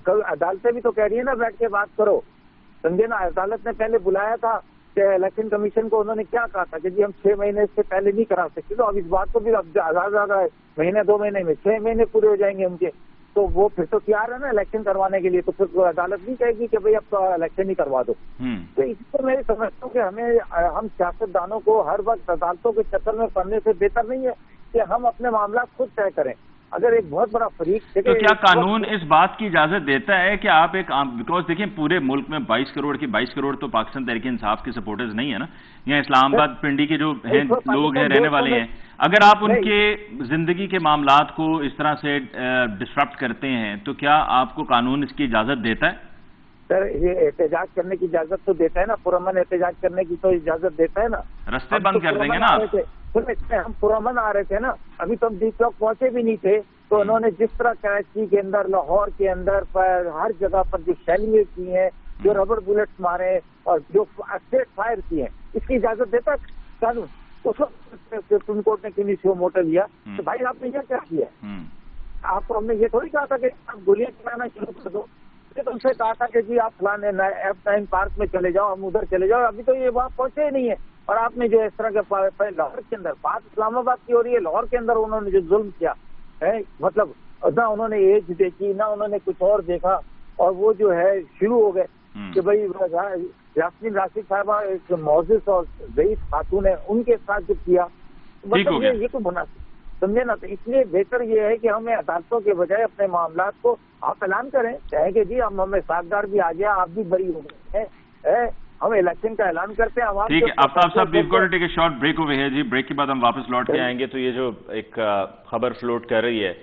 کل عدالتیں بھی تو کہہ رہی ہیں نا بیٹھ کے بات کرو، سمجھے نا. عدالت نے پہلے بلایا تھا کہ الیکشن کمیشن کو، انہوں نے کیا کہا تھا کہ جی ہم 6 مہینے سے پہلے نہیں کرا سکتے. تو اب اس بات کو بھی اب زیادہ مہینے 2 مہینے میں 6 مہینے پورے ہو جائیں گے ان کے، تو وہ پھر تو تیار ہے نا الیکشن کروانے کے لیے. تو پھر عدالت نہیں کہے گی کہ بھائی اب تو الیکشن ہی کروا دو. تو اس کو میں سمجھتا ہوں کہ ہم سیاستدانوں کو ہر وقت عدالتوں کے چکر میں پڑنے سے بہتر نہیں ہے کہ ہم اپنے معاملات خود طے کریں. اگر ایک بہت بڑا فریق، تو کیا قانون اس بات کی اجازت دیتا ہے کہ آپ ایک بیکاز دیکھیں پورے ملک میں 22 کروڑ تو پاکستان تحریک انصاف کے سپورٹرز نہیں ہے نا، یا اسلام آباد پنڈی کے جو ہیں لوگ ہیں رہنے والے ہیں، اگر آپ ان کے زندگی کے معاملات کو اس طرح سے ڈسرپٹ کرتے ہیں تو کیا آپ کو قانون اس کی اجازت دیتا ہے؟ سر یہ احتجاج کرنے کی اجازت تو دیتا ہے نا، پرامن احتجاج کرنے کی تو اجازت دیتا ہے نا. رستے بند کر دیں گے نا آپ. ہم پرامن آ رہے تھے نا، ابھی تو ہم ڈی چوک پہنچے بھی نہیں تھے، تو انہوں نے جس طرح کراچی کے اندر، لاہور کے اندر پر ہر جگہ پر جو شیلنگیں کی ہیں، جو ربڑ بلٹس مارے اور جو اسٹیٹ فائر کی ہیں، اس کی اجازت دیتا قانون؟ اس وقت سپریم کورٹ نے کیوں نہیں سیو موٹر لیا؟ تو بھائی آپ نے یہ کیا کیا؟ آپ کو ہم نے یہ تھوڑی کہا تھا کہ آپ گولیاں چلانا شروع کر دو. تم سے کہا تھا کہ جی آپ فلانے F9 پارک میں چلے جاؤ، ہم ادھر چلے جاؤ. ابھی تو یہ وہاں پہنچے ہی نہیں ہے، اور آپ نے جو اس طرح کے لاہور کے اندر بات اسلام آباد کی ہو رہی ہے، لاہور کے اندر انہوں نے جو ظلم کیا ہے، مطلب نہ انہوں نے ایج دیکھی، نہ انہوں نے کچھ اور دیکھا، اور وہ جو ہے شروع ہو گئے کہ بھائی یاسمین راشد صاحبہ ایک معزز اور ضعیف خاتون ہے، ان کے ساتھ جو کیا، مطلب یہ تو مناسب سمجھے نا. تو اس لیے بہتر یہ ہے کہ ہمیں عدالتوں کے بجائے اپنے معاملات کو آپ اعلان کریں، کہیں کہ جی ہمیں ساکھدار بھی آ گیا، آپ بھی بری ہو گئے ہیں، ہم الیکشن کا اعلان کرتے ہیں. ٹھیک ہے آفتاب صاحب، we've got to take a short break over here جی. بریک کے بعد ہم واپس لوٹ کے آئیں گے. تو یہ جو ایک خبر فلوٹ کر رہی ہے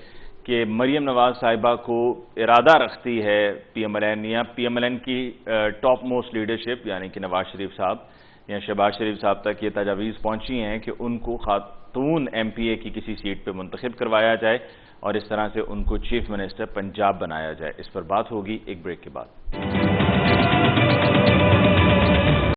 کہ مریم نواز صاحبہ کو ارادہ رکھتی ہے پی ایم ایل این یا پی ایم ایل این کی ٹاپ موسٹ لیڈرشپ یعنی کہ نواز شریف صاحب یا شہباز شریف صاحب تک یہ تجاویز پہنچی ہیں کہ ان کو خاتون ایم پی اے کی کسی سیٹ پہ منتخب کروایا جائے اور اس طرح سے ان کو چیف منسٹر پنجاب بنایا جائے. اس پر بات ہوگی ایک بریک کے بعد.